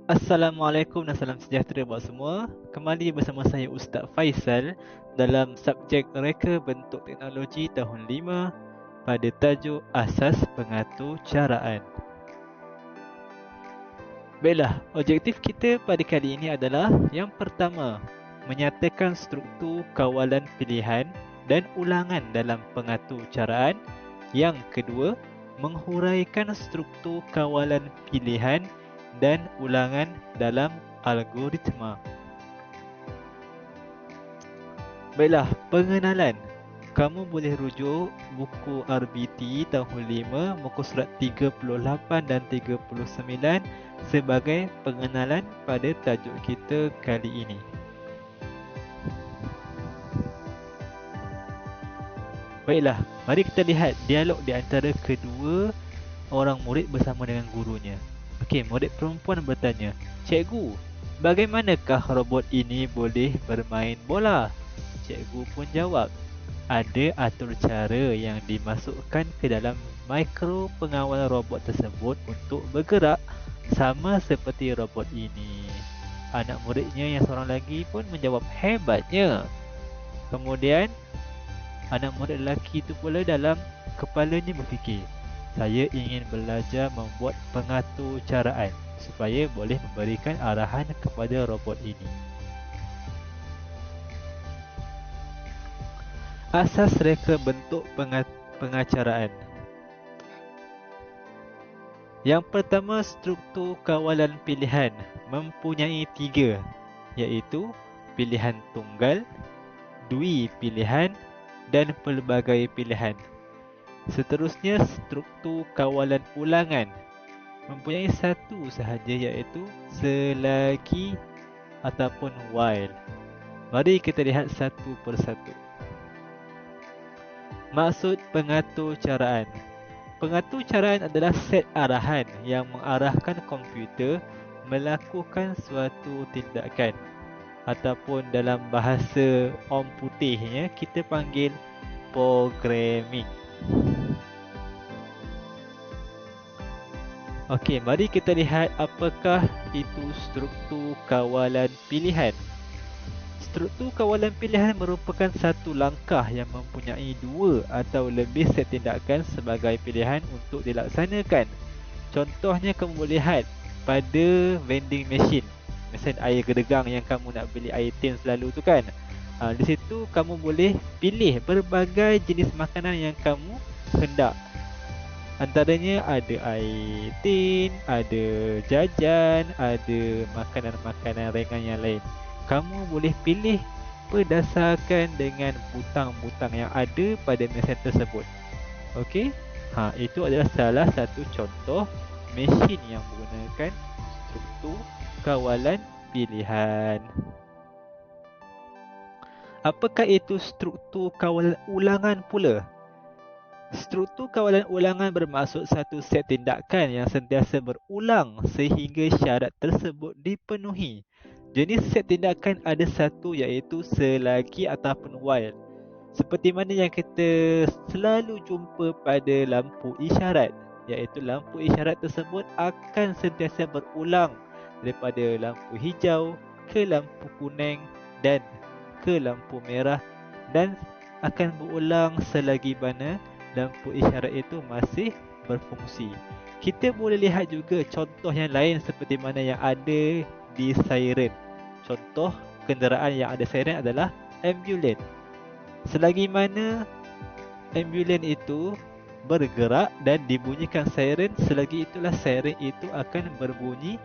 Assalamualaikum dan salam sejahtera buat semua. Kembali bersama saya Ustaz Faisal dalam subjek Reka Bentuk Teknologi tahun 5 pada tajuk Asas Pengatur Caraan. Baiklah, objektif kita pada kali ini adalah yang pertama, menyatakan struktur kawalan pilihan dan ulangan dalam pengatur caraan. Yang kedua, menghuraikan struktur kawalan pilihan dan ulangan dalam algoritma. Baiklah, pengenalan. Kamu boleh rujuk buku RBT tahun 5, muka surat 38 dan 39 sebagai pengenalan pada tajuk kita kali ini. Baiklah, mari kita lihat dialog di antara kedua orang murid bersama dengan gurunya. Okey, murid perempuan bertanya, "Cikgu, bagaimanakah robot ini boleh bermain bola?" Cikgu pun jawab, "Ada atur cara yang dimasukkan ke dalam mikro pengawal robot tersebut untuk bergerak sama seperti robot ini." Anak muridnya yang seorang lagi pun menjawab, "Hebatnya." Kemudian anak murid lelaki itu pula dalam kepalanya berfikir, "Saya ingin belajar membuat pengatur caraan supaya boleh memberikan arahan kepada robot ini." Asas reka bentuk pengacaraan. Yang pertama, struktur kawalan pilihan mempunyai 3, iaitu pilihan tunggal, dui pilihan dan pelbagai pilihan. Seterusnya, struktur kawalan ulangan mempunyai 1 sahaja, iaitu selagi ataupun while. Mari kita lihat satu persatu. Maksud pengatur caraan. Pengatur caraan adalah set arahan yang mengarahkan komputer melakukan suatu tindakan, ataupun dalam bahasa orang putihnya kita panggil programming. Okey, mari kita lihat apakah itu struktur kawalan pilihan. Struktur kawalan pilihan merupakan satu langkah yang mempunyai 2 atau lebih set tindakan sebagai pilihan untuk dilaksanakan. Contohnya kamu boleh lihat pada vending machine, mesin air gedegang yang kamu nak beli air tin selalu tu kan. Di situ kamu boleh pilih berbagai jenis makanan yang kamu hendak. Antaranya ada air tin, ada jajan, ada makanan-makanan ringan yang lain. Kamu boleh pilih berdasarkan dengan butang-butang yang ada pada mesin tersebut. Okey? Itu adalah salah satu contoh mesin yang menggunakan struktur kawalan pilihan. Apakah itu struktur kawalan ulangan pula? Struktur kawalan ulangan bermaksud satu set tindakan yang sentiasa berulang sehingga syarat tersebut dipenuhi. Jenis set tindakan ada 1, iaitu selagi ataupun while. Seperti mana yang kita selalu jumpa pada lampu isyarat, iaitu lampu isyarat tersebut akan sentiasa berulang daripada lampu hijau ke lampu kuning dan ke lampu merah, dan akan berulang selagi mana lampu isyarat itu masih berfungsi. Kita boleh lihat juga contoh yang lain seperti mana yang ada di siren. Contoh kenderaan yang ada siren adalah ambulans. Selagi mana ambulans itu bergerak dan dibunyikan siren, selagi itulah siren itu akan berbunyi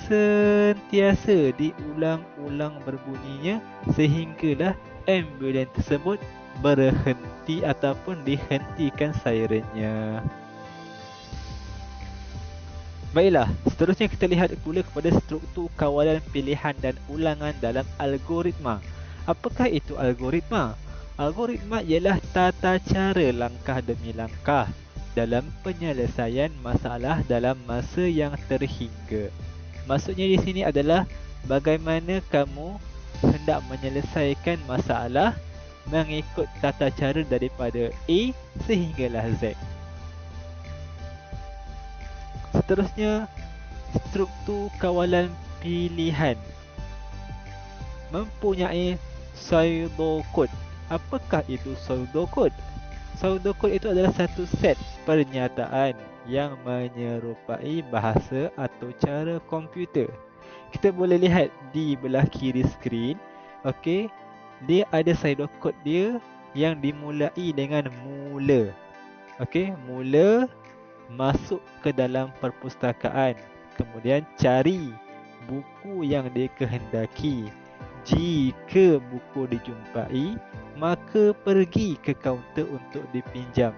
sentiasa, diulang-ulang berbunyinya sehinggalah ambulans tersebut berhenti ataupun dihentikan sirennya. Baiklah, seterusnya kita lihat pula kepada struktur kawalan pilihan dan ulangan dalam algoritma. Apakah itu algoritma? Algoritma ialah tata cara langkah demi langkah dalam penyelesaian masalah dalam masa yang terhingga. Maksudnya di sini adalah bagaimana kamu hendak menyelesaikan masalah mengikut tata cara daripada A sehinggalah Z. Seterusnya, struktur kawalan pilihan mempunyai pseudocode. Apakah itu pseudocode? Pseudocode itu adalah satu set pernyataan yang menyerupai bahasa atau cara komputer. Kita boleh lihat di belah kiri skrin. Okey, dia ada pseudocode dia yang dimulai dengan mula. Okey, mula masuk ke dalam perpustakaan, kemudian cari buku yang dikehendaki. Jika buku dijumpai, maka pergi ke kaunter untuk dipinjam.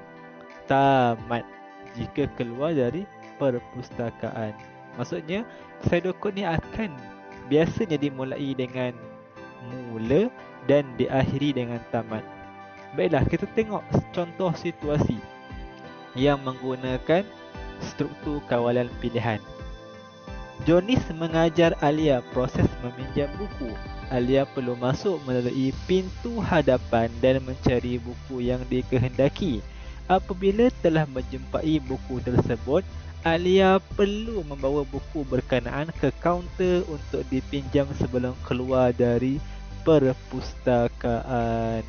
Tamat jika keluar dari perpustakaan. Maksudnya, pseudocode ni akan biasanya dimulai dengan mula dan diakhiri dengan tamat. Baiklah, kita tengok contoh situasi yang menggunakan struktur kawalan pilihan. Jonis mengajar Alia proses meminjam buku. Alia perlu masuk melalui pintu hadapan dan mencari buku yang dikehendaki. Apabila telah menjumpai buku tersebut, Alia perlu membawa buku berkenaan ke kaunter untuk dipinjam sebelum keluar dari perpustakaan.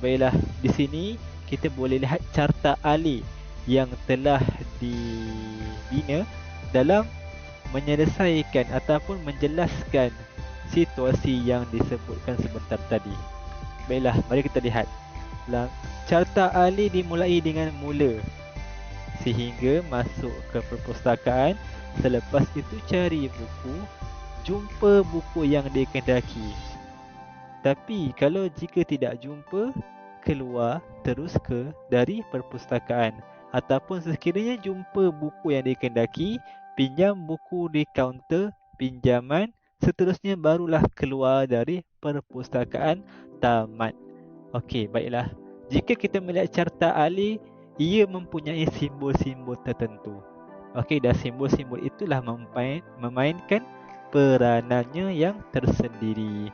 Baiklah, di sini kita boleh lihat carta Ali yang telah dibina dalam menyelesaikan ataupun menjelaskan situasi yang disebutkan sebentar tadi. Baiklah, mari kita lihat. Carta Ali dimulai dengan mula sehingga masuk ke perpustakaan. Selepas itu cari buku, jumpa buku yang dikehendaki. Tapi kalau jika tidak jumpa, keluar terus dari perpustakaan. Ataupun sekiranya jumpa buku yang dikehendaki, pinjam buku di kaunter pinjaman, seterusnya barulah keluar dari perpustakaan. Tamat. Okey, baiklah. Jika kita melihat carta Ali, ia mempunyai simbol-simbol tertentu. Okey, dan simbol-simbol itulah memainkan peranannya yang tersendiri.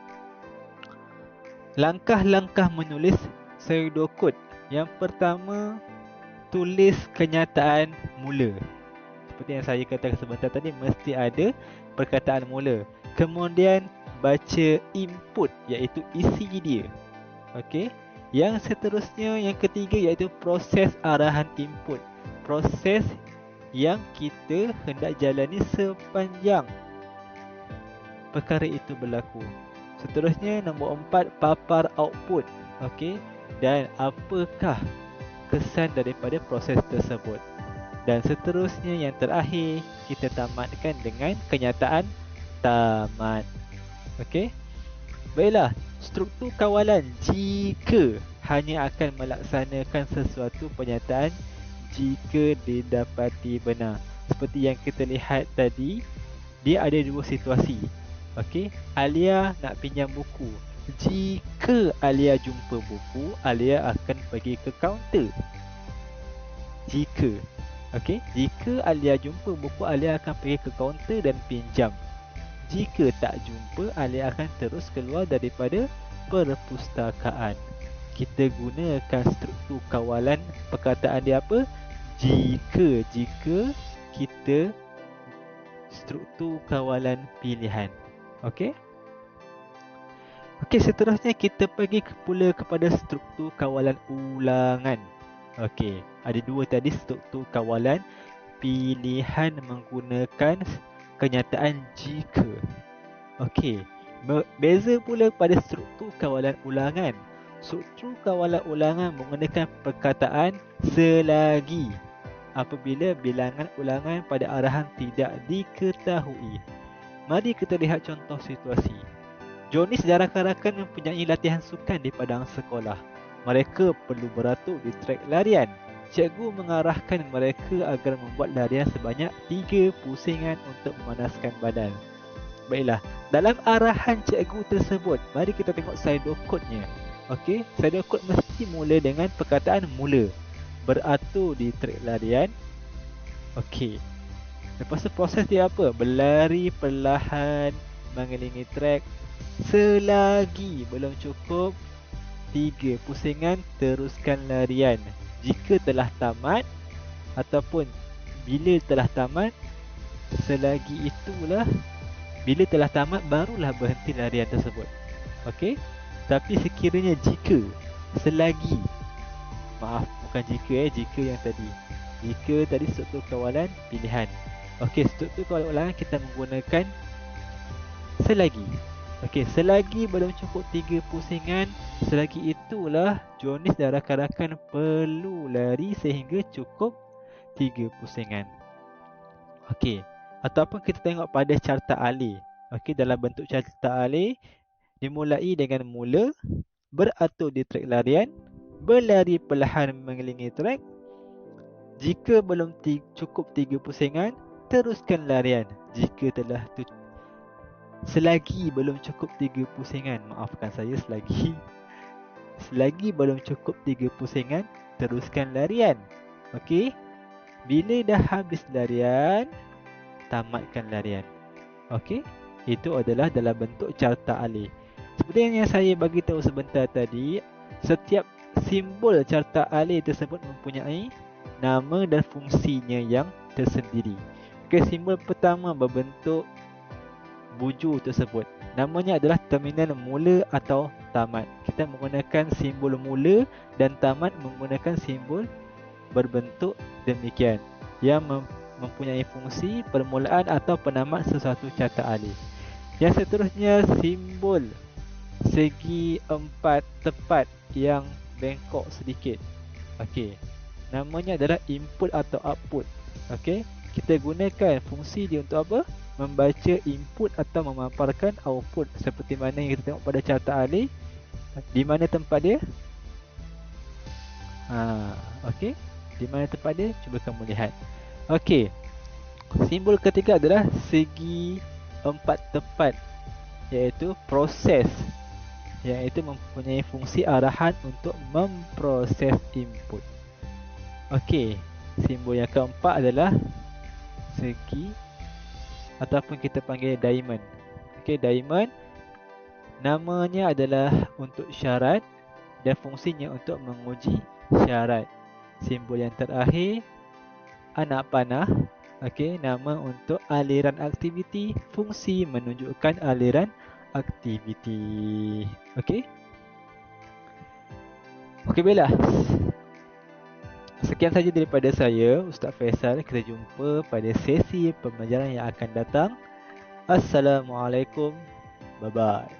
Langkah-langkah menulis pseudocode. Yang pertama, tulis kenyataan mula. Seperti yang saya katakan sebentar tadi, mesti ada perkataan mula. Kemudian baca input, iaitu isi dia. Okey. Yang seterusnya, yang ketiga, iaitu proses arahan input. Proses yang kita hendak jalani sepanjang perkara itu berlaku. Seterusnya, nombor 4, papar output. Okey. Dan apakah kesan daripada proses tersebut. Dan seterusnya, yang terakhir, kita tamatkan dengan kenyataan tamat. Okey. Baiklah, struktur kawalan jika hanya akan melaksanakan sesuatu pernyataan jika didapati benar. Seperti yang kita lihat tadi, dia ada dua situasi. Okey, Alia nak pinjam buku. Jika Alia jumpa buku, Alia akan pergi ke kaunter. Jika, okey, jika Alia jumpa buku, Alia akan pergi ke kaunter dan pinjam. Jika tak jumpa, Alia akan terus keluar daripada perpustakaan. Kita gunakan struktur kawalan perkataan dia apa? Jika kita struktur kawalan pilihan. Okey? Okey, seterusnya kita pergi pula kepada struktur kawalan ulangan. Okey, ada dua tadi, struktur kawalan pilihan menggunakan kenyataan jika. Okey, beza pula pada struktur kawalan ulangan. Struktur kawalan ulangan menggunakan perkataan selagi apabila bilangan ulangan pada arahan tidak diketahui. Mari kita lihat contoh situasi. Jonis dan rakan-rakan mempunyai latihan sukan di padang sekolah. Mereka perlu beratur di trek larian. Cikgu mengarahkan mereka agar membuat larian sebanyak 3 pusingan untuk memanaskan badan. Baiklah, dalam arahan cikgu tersebut, mari kita tengok pseudocode-nya. Okey, pseudocode mesti mula dengan perkataan mula. Beratur di trek larian. Okey. Lepas tu proses dia apa? Berlari perlahan mengelilingi trek. Selagi belum cukup 3 pusingan, teruskan larian. Jika telah tamat ataupun bila telah tamat, selagi itulah Bila telah tamat, barulah berhenti larian tersebut. Okey? Tapi sekiranya jika, selagi, maaf, bukan jika yang tadi. Jika tadi struktur kawalan pilihan. Okey, struktur kawalan ulangan kita menggunakan selagi. Okey, selagi belum cukup 3 pusingan, selagi itulah Jonis dan rakan-rakan perlu lari sehingga cukup 3 pusingan. Okey, ataupun kita tengok pada carta alih. Okey, dalam bentuk carta alih dimulai dengan mula, beratur di trek larian, berlari perlahan mengelilingi trek. Jika belum cukup 3 pusingan, teruskan larian. Jika telah selagi belum cukup 3 pusingan, maafkan saya, selagi belum cukup 3 pusingan, teruskan larian. Okey. Bila dah habis larian, tamatkan larian. Okey. Itu adalah dalam bentuk carta alih. Seperti yang saya bagi tahu sebentar tadi, setiap simbol carta alih tersebut mempunyai nama dan fungsinya yang tersendiri. Okey, simbol pertama berbentuk bujur tersebut. Namanya adalah terminal mula atau tamat. Kita menggunakan simbol mula dan tamat menggunakan simbol berbentuk demikian yang mempunyai fungsi permulaan atau penamat sesuatu carta alih. Yang seterusnya, simbol segi empat tepat yang bengkok sedikit. Okey. Namanya adalah input atau output. Okey. Kita gunakan fungsi dia untuk apa? Membaca input atau memaparkan output, seperti mana yang kita tengok pada carta alih. Di mana tempat dia? Okey. Di mana tempat dia? Cuba kamu lihat. Okey. Simbol ketiga adalah segi empat tepat, iaitu proses, iaitu mempunyai fungsi arahan untuk memproses input. Okey. Simbol yang keempat adalah segi ataupun kita panggil diamond. Okey, diamond namanya adalah untuk syarat dan fungsinya untuk menguji syarat. Simbol yang terakhir, anak panah. Okey, nama untuk aliran aktiviti, fungsi menunjukkan aliran aktiviti. Okey. Okey, baiklah. Sekian saja daripada saya, Ustaz Faisal. Kita jumpa pada sesi pembelajaran yang akan datang. Assalamualaikum. Bye-bye.